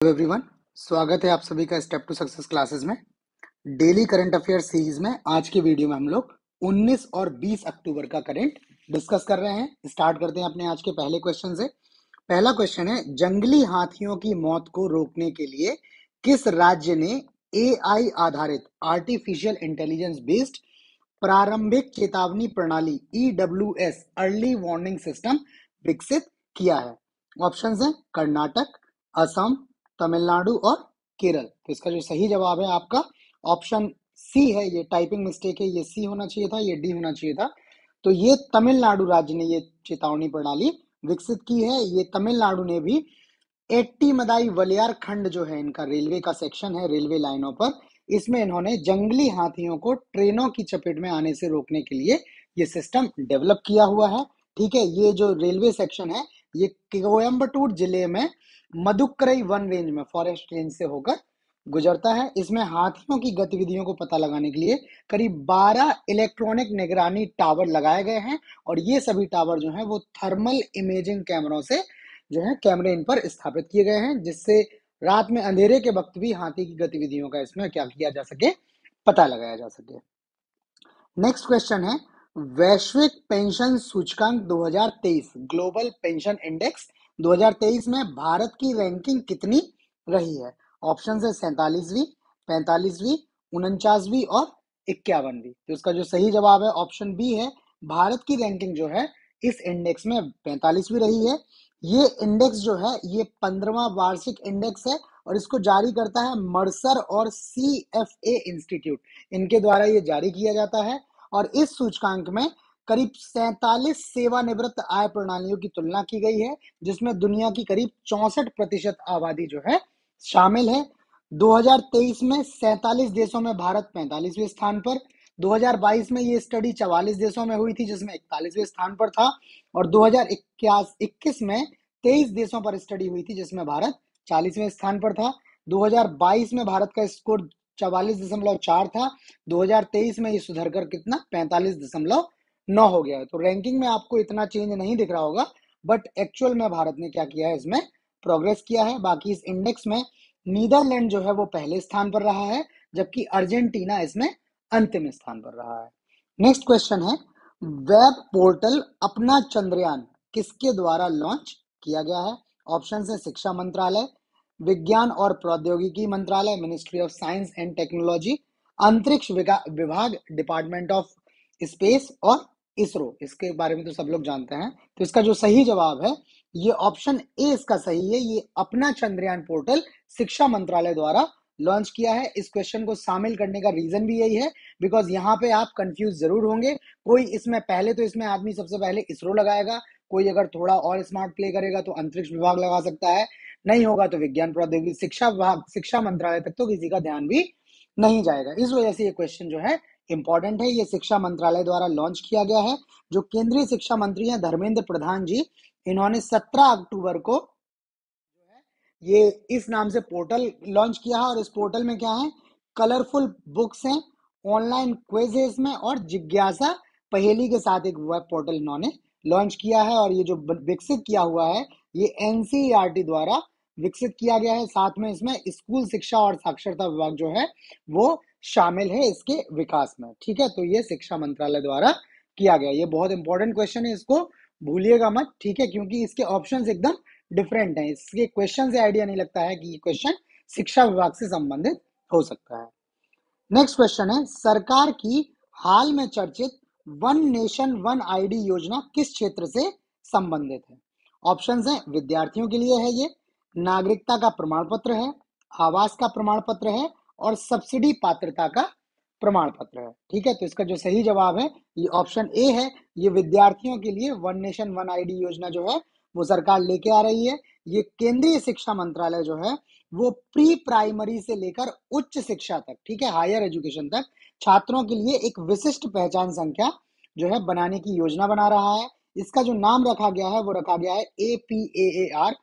Hello everyone, स्वागत है आप सभी का स्टेप टू सक्सेस क्लासेस में। डेली करंट अफेयर सीरीज में आज की वीडियो में हम लोग 19 और 20 अक्टूबर का करंट डिस्कस कर रहे हैं। स्टार्ट करते हैं अपने आज के पहले क्वेश्चन से। पहला क्वेश्चन है, जंगली हाथियों की मौत को रोकने के लिए किस राज्य ने एआई आधारित आर्टिफिशियल इंटेलिजेंस बेस्ड प्रारंभिक चेतावनी प्रणाली ईडब्ल्यूएस अर्ली वार्निंग सिस्टम विकसित किया है? ऑप्शंस हैं कर्नाटक, असम, तमिलनाडु और केरल। तो इसका जो सही जवाब है आपका ऑप्शन सी है। ये टाइपिंग मिस्टेक है, ये सी होना चाहिए था, ये डी होना चाहिए था। तो ये तमिलनाडु राज्य ने ये चेतावनी प्रणाली विकसित की है। ये तमिलनाडु ने भी एट्टी मदाई वलियार खंड जो है इनका रेलवे का सेक्शन है, रेलवे लाइनों पर, इसमें इन्होंने जंगली हाथियों को ट्रेनों की चपेट में आने से रोकने के लिए ये सिस्टम डेवलप किया हुआ है। ठीक है, ये जो रेलवे सेक्शन है ये कोयम्बटूर जिले में मदुकरई वन रेंज में फॉरेस्ट रेंज से होकर गुजरता है। इसमें हाथियों की गतिविधियों को पता लगाने के लिए करीब 12 इलेक्ट्रॉनिक निगरानी टावर लगाए गए हैं और ये सभी टावर जो हैं वो थर्मल इमेजिंग कैमरों से जो है कैमरे इन पर स्थापित किए गए हैं, जिससे रात में अंधेरे के वक्त भी हाथी की गतिविधियों का इसमें क्या किया जा सके, पता लगाया जा सके। नेक्स्ट क्वेश्चन है, वैश्विक पेंशन सूचकांक 2023 ग्लोबल पेंशन इंडेक्स 2023 में भारत की रैंकिंग कितनी रही है? ऑप्शन है 47वीं, 45वीं, 49वीं और 51वीं। तो इसका जो सही जवाब है ऑप्शन बी है। भारत की रैंकिंग जो है इस इंडेक्स में 45वीं रही है। ये इंडेक्स जो है ये 15वां वार्षिक इंडेक्स है और इसको जारी करता है मर्सर और CFA इंस्टीट्यूट, इनके द्वारा ये जारी किया जाता है। और इस सूचकांक में करीब 47 सेवानिवृत्त आय प्रणालियों की तुलना की गई है, जिसमें दुनिया की करीब 64% आबादी जो है शामिल है। 2023 में 47 देशों में भारत 45वें स्थान पर, 2022 में ये स्टडी 44 देशों में हुई थी जिसमें 41वें स्थान पर था, और 2021 में 23 देशों पर स्टडी हुई थी जिसमें भारत 40वें स्थान पर था। 2022 में भारत का स्कोर 44.4 था, 2023 में ये सुधर कर कितना 45.9 हो गया है। तो रैंकिंग में आपको इतना चेंज नहीं दिख रहा होगा, बट एक्चुअल में भारत ने क्या किया है, इसमें प्रोग्रेस किया है। बाकी इस इंडेक्स में नीदरलैंड जो है वो पहले स्थान पर रहा है, जबकि अर्जेंटीना इसमें अंतिम स्थान पर रहा है। नेक्स्ट क्वेश्चन है, वेब पोर्टल अपना चंद्रयान किसके द्वारा लॉन्च किया गया है? ऑप्शन है शिक्षा मंत्रालय, विज्ञान और प्रौद्योगिकी मंत्रालय ministry of science and technology, अंतरिक्ष विभाग डिपार्टमेंट ऑफ स्पेस और इसरो। इसके बारे में तो सब लोग जानते हैं। तो इसका जो सही जवाब है ये ऑप्शन ए इसका सही है। ये अपना चंद्रयान पोर्टल शिक्षा मंत्रालय द्वारा लॉन्च किया है। इस क्वेश्चन को शामिल करने का रीजन भी यही है, बिकॉज यहाँ पे आप कंफ्यूज जरूर होंगे। कोई इसमें पहले तो इसमें आदमी सबसे पहले इसरो लगाएगा, कोई अगर थोड़ा और स्मार्ट प्ले करेगा तो अंतरिक्ष विभाग लगा सकता है, नहीं होगा तो विज्ञान प्रौद्योगिकी शिक्षा विभाग शिक्षा मंत्रालय तक तो किसी का ध्यान भी नहीं जाएगा। इस वजह से ये क्वेश्चन जो है इंपॉर्टेंट है। ये शिक्षा मंत्रालय द्वारा लॉन्च किया गया है। जो केंद्रीय शिक्षा मंत्री हैं धर्मेंद्र प्रधान जी, इन्होंने 17 अक्टूबर को ये इस नाम से पोर्टल लॉन्च किया है। और इस पोर्टल में क्या है, कलरफुल बुक्स हैं, ऑनलाइन क्विज है इसमें, और जिज्ञासा पहेली के साथ एक वेब पोर्टल इन्होंने लॉन्च किया है। और ये जो विकसित किया हुआ है ये एनसीईआरटी द्वारा विकसित किया गया है। साथ में इसमें स्कूल शिक्षा और साक्षरता विभाग जो है वो शामिल है इसके विकास में। ठीक है, तो ये शिक्षा मंत्रालय द्वारा किया गया। ये बहुत इंपॉर्टेंट क्वेश्चन है, इसको भूलिएगा मत। ठीक है, क्योंकि इसके ऑप्शंस एकदम डिफरेंट है। इसके क्वेश्चन से आइडिया नहीं लगता है कि ये क्वेश्चन शिक्षा विभाग से संबंधित हो सकता है। नेक्स्ट क्वेश्चन है, सरकार की हाल में चर्चित वन नेशन वन आईडी योजना किस क्षेत्र से संबंधित है? ऑप्शंस हैं विद्यार्थियों के लिए है ये, नागरिकता का प्रमाण पत्र है, आवास का प्रमाण पत्र है और सब्सिडी पात्रता का प्रमाण पत्र है। ठीक है, तो इसका जो सही जवाब है ये ऑप्शन ए है। ये विद्यार्थियों के लिए वन नेशन वन आईडी योजना जो है वो सरकार लेके आ रही है। ये केंद्रीय शिक्षा मंत्रालय जो है वो प्री प्राइमरी से लेकर उच्च शिक्षा तक, ठीक है, हायर एजुकेशन तक छात्रों के लिए एक विशिष्ट पहचान संख्या जो है बनाने की योजना बना रहा है। इसका जो नाम रखा गया है वो रखा गया है APAAR,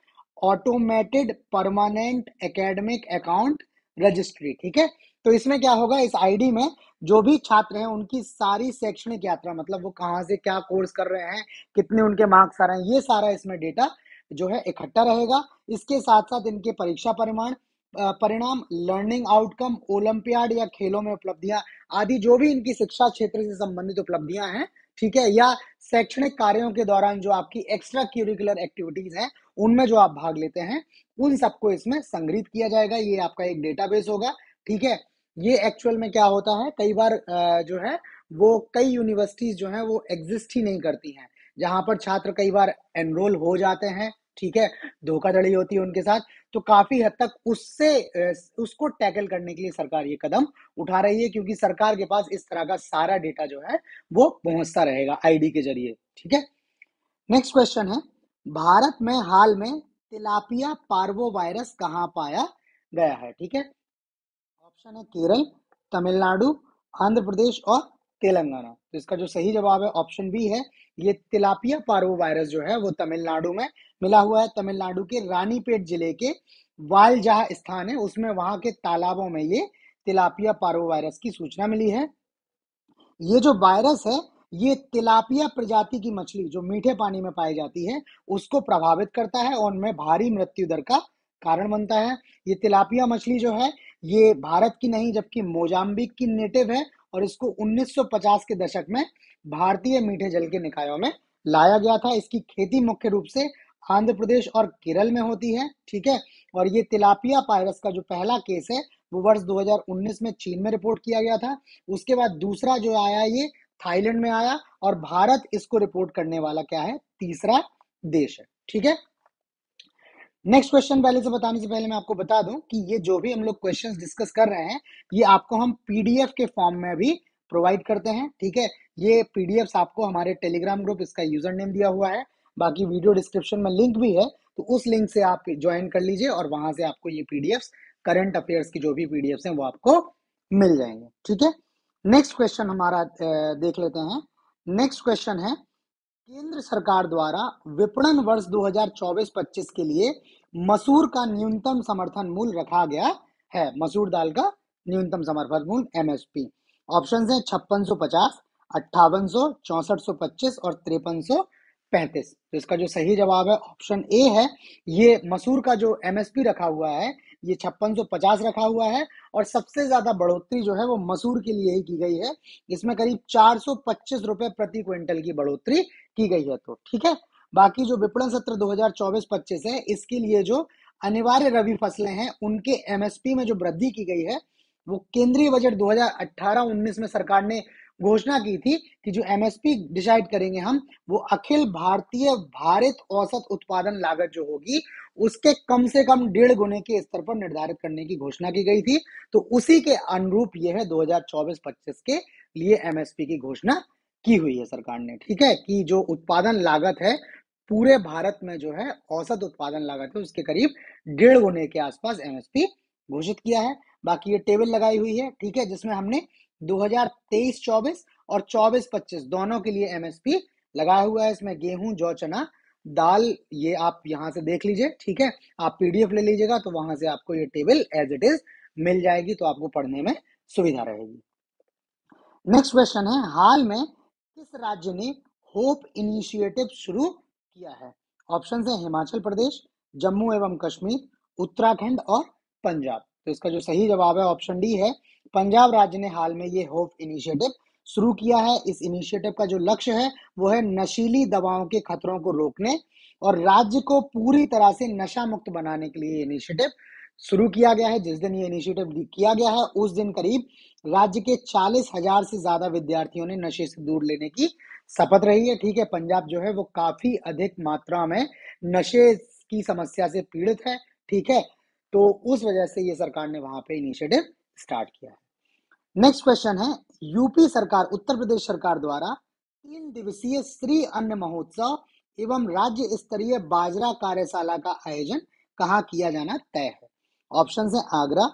automated permanent academic account registry. ठीक है, तो इसमें क्या होगा, इस आईडी में जो भी छात्र हैं उनकी सारी शैक्षणिक यात्रा, मतलब वो कहाँ से क्या कोर्स कर रहे हैं, कितने उनके मार्क्स आ रहे हैं, ये सारा इसमें डेटा जो है इकट्ठा रहेगा। इसके साथ साथ इनके परीक्षा परिणाम, लर्निंग आउटकम, ओलंपियाड या खेलों में उपलब्धियां आदि जो भी इनकी शिक्षा क्षेत्र से संबंधित उपलब्धियां हैं, ठीक है, या शैक्षणिक कार्यों के दौरान जो आपकी एक्स्ट्रा करिकुलर एक्टिविटीज हैं उनमें जो आप भाग लेते हैं, उन सबको इसमें संग्रहित किया जाएगा। ये आपका एक डेटाबेस होगा, ठीक है। ये एक्चुअल में क्या होता है, कई बार जो है वो कई यूनिवर्सिटीज जो है वो एग्जिस्ट ही नहीं करती हैं, जहां पर छात्र कई बार एनरोल हो जाते हैं, ठीक है, धोखाधड़ी होती है उनके साथ। तो काफी हद तक उसको टैकल करने के लिए सरकार ये कदम उठा रही है, क्योंकि सरकार के पास इस तरह का सारा डेटा जो है वो पहुंचता रहेगा आईडी के जरिए, ठीक है। नेक्स्ट क्वेश्चन है, भारत में हाल में तिलापिया पार्वो वायरस कहां पाया गया है, ठीक है। ऑप्शन है केरल, तमिलनाडु, आंध्र प्रदेश और तेलंगाना। तो इसका जो सही जवाब है ऑप्शन बी है। ये तिलापिया पार्वो वायरस जो है वो तमिलनाडु में मिला हुआ है। तमिलनाडु के रानीपेट जिले के वाल जहाँ स्थान है उसमें वहां के तालाबों में ये तिलापिया पार्वो वायरस की सूचना मिली है। ये जो वायरस है ये तिलापिया प्रजाति की मछली जो मीठे पानी में पाई जाती है उसको प्रभावित करता है और उनमें भारी मृत्यु दर का कारण बनता है। ये तिलापिया मछली जो है ये भारत की नहीं जबकि मोजाम्बिक की नेटिव है, और इसको 1950 के दशक में भारतीय मीठे जल के निकायों में लाया गया था। इसकी खेती मुख्य रूप से आंध्र प्रदेश और केरल में होती है, ठीक है। और ये तिलापिया वायरस का जो पहला केस है वो वर्ष 2019 में चीन में रिपोर्ट किया गया था। उसके बाद दूसरा जो आया ये थाईलैंड में आया, और भारत इसको रिपोर्ट करने वाला क्या है, तीसरा देश है, ठीक है। नेक्स्ट क्वेश्चन पहले से बताने से पहले मैं आपको बता दूं कि ये जो भी हम लोग क्वेश्चंस डिस्कस कर रहे हैं ये आपको हम पीडीएफ के फॉर्म में भी प्रोवाइड करते हैं, ठीक है। ये पीडीएफ आपको हमारे टेलीग्राम ग्रुप, इसका यूजर नेम दिया हुआ है, बाकी वीडियो डिस्क्रिप्शन में लिंक भी है, तो उस लिंक से आप ज्वाइन कर लीजिए और वहां से आपको ये पीडीएफ करंट अफेयर्स की जो भी पीडीएफ हैं वो आपको मिल जाएंगे, ठीक है। नेक्स्ट क्वेश्चन हमारा देख लेते हैं। नेक्स्ट क्वेश्चन है, केंद्र सरकार द्वारा विपणन वर्ष 2024-25 के लिए मसूर का न्यूनतम समर्थन मूल्य रखा गया है। मसूर दाल का न्यूनतम समर्थन मूल्य एमएसपी। ऑप्शन है 5650, 5800, 6425 और 5335। तो इसका जो सही जवाब है ऑप्शन ए है। ये मसूर का जो एमएसपी रखा हुआ है ये 5650 रखा हुआ है, और सबसे ज्यादा बढ़ोतरी जो है वो मसूर के लिए ही की गई है। इसमें करीब 425 रुपए प्रति क्विंटल की बढ़ोतरी की गई है, तो ठीक है। बाकी जो विपणन सत्र 2024-25 है इसके लिए जो अनिवार्य रबी फसलें हैं उनके एमएसपी में जो वृद्धि की गई है वो केंद्रीय बजट 2018-19 में सरकार ने घोषणा की थी कि जो एमएसपी डिसाइड करेंगे हम वो अखिल भारतीय भारित औसत उत्पादन लागत जो होगी उसके कम से कम 1.5 गुने के स्तर पर निर्धारित करने की घोषणा की गई थी। तो उसी के अनुरूप यह है 2024-25 के लिए एमएसपी की घोषणा की हुई है सरकार ने, ठीक है, कि जो उत्पादन लागत है पूरे भारत में जो है औसत उत्पादन लागत है उसके करीब 1.5 गुने के आसपास एमएसपी घोषित किया है। बाकी ये टेबल लगाई हुई है, ठीक है, जिसमें हमने 2023-24 और 24-25 दोनों के लिए एमएसपी लगाया हुआ है। इसमें गेहूं, जौ, चना दाल ये आप यहां से देख लीजिए, ठीक है। आप पीडीएफ ले लीजिएगा तो वहां से आपको ये टेबल एज इट इज मिल जाएगी, तो आपको पढ़ने में सुविधा रहेगी। नेक्स्ट क्वेश्चन है, हाल में किस राज्य ने होप इनिशिएटिव शुरू किया है। ऑप्शन है हिमाचल प्रदेश, जम्मू एवं कश्मीर, उत्तराखंड और पंजाब। तो इसका जो सही जवाब है ऑप्शन डी है। पंजाब राज्य ने हाल में ये होप इनिशिएटिव शुरू किया है। इस इनिशिएटिव का जो लक्ष्य है वो है नशीली दवाओं के खतरों को रोकने और राज्य को पूरी तरह से नशा मुक्त बनाने के लिए इनिशिएटिव शुरू किया गया है। जिस दिन ये इनिशिएटिव किया गया है उस दिन करीब राज्य के 40,000 से ज्यादा विद्यार्थियों ने नशे से दूर लेने की शपथ रही है, ठीक है। पंजाब जो है वो काफी अधिक मात्रा में नशे की समस्या से पीड़ित है, ठीक है, तो उस वजह से ये सरकार ने वहां पे इनिशिएटिव स्टार्ट किया है। नेक्स्ट क्वेश्चन है, यूपी सरकार, उत्तर प्रदेश सरकार द्वारा 3 दिवसीय श्री अन्न महोत्सव एवं राज्य स्तरीय बाजरा कार्यशाला का आयोजन कहाँ किया जाना तय है। ऑप्शन है आगरा,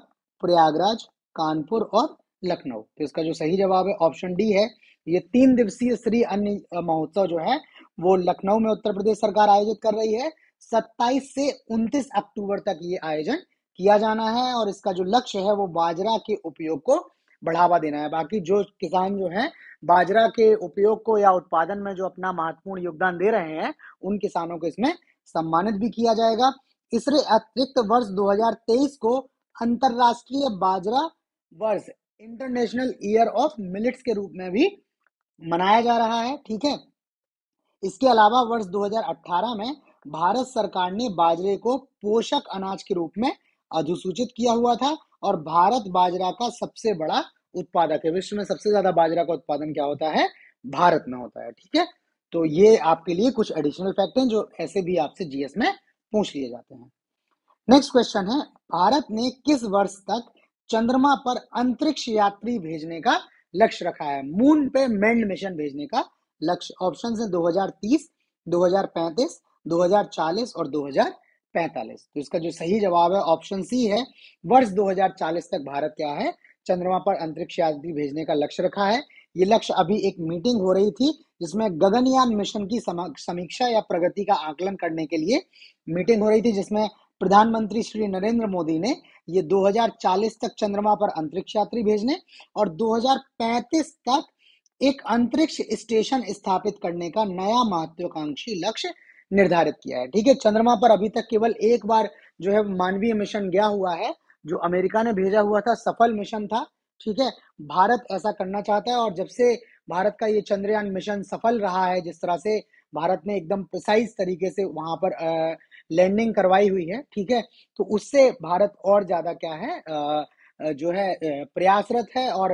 प्रयागराज, कानपुर और लखनऊ। तो इसका जो सही जवाब है ऑप्शन डी है। ये 3 दिवसीय श्री अन्न महोत्सव जो है वो लखनऊ में उत्तर प्रदेश सरकार आयोजित कर रही है। 27 से 29 अक्टूबर तक ये आयोजन किया जाना है, और इसका जो लक्ष्य है वो बाजरा के उपयोग को बढ़ावा देना है। बाकी जो किसान जो हैं बाजरा के उपयोग को या उत्पादन में जो अपना महत्वपूर्ण योगदान दे रहे हैं उन किसानों को इसमें सम्मानित भी किया जाएगा। इससे अतिरिक्त वर्ष 2023 को अंतरराष्ट्रीय बाजरा वर्ष, इंटरनेशनल ईयर ऑफ मिलेट्स के रूप में भी मनाया जा रहा है। ठीक है, इसके अलावा वर्ष 2018 में भारत सरकार ने बाजरे को पोषक अनाज के रूप में अधिसूचित किया हुआ था और भारत बाजरा का सबसे बड़ा उत्पादक है। विश्व में सबसे ज्यादा बाजरा का उत्पादन क्या होता है? भारत में होता है। ठीक है, तो ये आपके लिए कुछ एडिशनल फैक्ट हैं जो ऐसे भी आपसे जीएस में पूछ लिए जाते हैं। नेक्स्ट क्वेश्चन है, भारत ने किस वर्ष तक चंद्रमा पर अंतरिक्ष यात्री भेजने का लक्ष्य रखा है? मून पे मैन्ड मिशन भेजने का लक्ष्य। ऑप्शन है 2030, 2035, 2040 और 2045। तो इसका जो सही जवाब है ऑप्शन सी है। वर्ष 2040 तक भारत क्या है? चंद्रमा पर अंतरिक्ष यात्री भेजने का लक्ष्य रखा है। ये लक्ष्य अभी एक मीटिंग हो रही थी जिसमें गगनयान मिशन की समीक्षा या प्रगति का आकलन करने के लिए मीटिंग हो रही थी, जिसमें प्रधानमंत्री श्री नरेंद्र मोदी ने ये 2040 तक चंद्रमा पर अंतरिक्ष यात्री भेजने और 2035 तक एक अंतरिक्ष स्टेशन स्थापित करने का नया महत्वाकांक्षी लक्ष्य निर्धारित किया है। ठीक है, चंद्रमा पर अभी तक केवल एक बार जो है मानवीय मिशन गया हुआ है, जो अमेरिका ने भेजा हुआ था, सफल मिशन था। ठीक है, भारत ऐसा करना चाहता है और जब से भारत का ये चंद्रयान मिशन सफल रहा है, जिस तरह से भारत ने एकदम प्रिसाइज तरीके से वहां पर लैंडिंग करवाई हुई है, ठीक है, तो उससे भारत और ज्यादा क्या है जो है प्रयासरत है और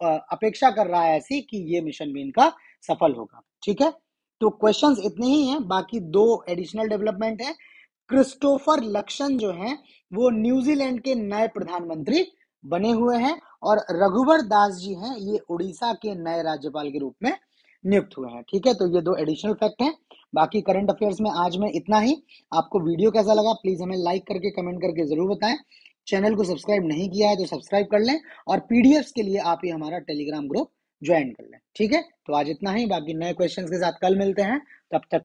अपेक्षा कर रहा है ऐसी कि ये मिशन भी इनका सफल होगा। ठीक है, तो क्वेश्चंस इतने ही हैं, बाकी दो एडिशनल डेवलपमेंट है। क्रिस्टोफर लक्सन जो हैं वो न्यूजीलैंड के नए प्रधानमंत्री बने हुए हैं और रघुवर दास जी हैं ये उड़ीसा के नए राज्यपाल के रूप में नियुक्त हुए हैं। ठीक है, तो ये दो एडिशनल फैक्ट हैं। बाकी करंट अफेयर्स में आज में इतना ही। आपको वीडियो कैसा लगा प्लीज हमें लाइक करके कमेंट करके जरूर बताएं। चैनल को सब्सक्राइब नहीं किया है तो सब्सक्राइब कर लें और पीडीएफ के लिए आप ही हमारा टेलीग्राम ग्रुप ज्वाइन कर लें। ठीक है, तो आज इतना ही, बाकी नए क्वेश्चंस के साथ कल मिलते हैं, तब तक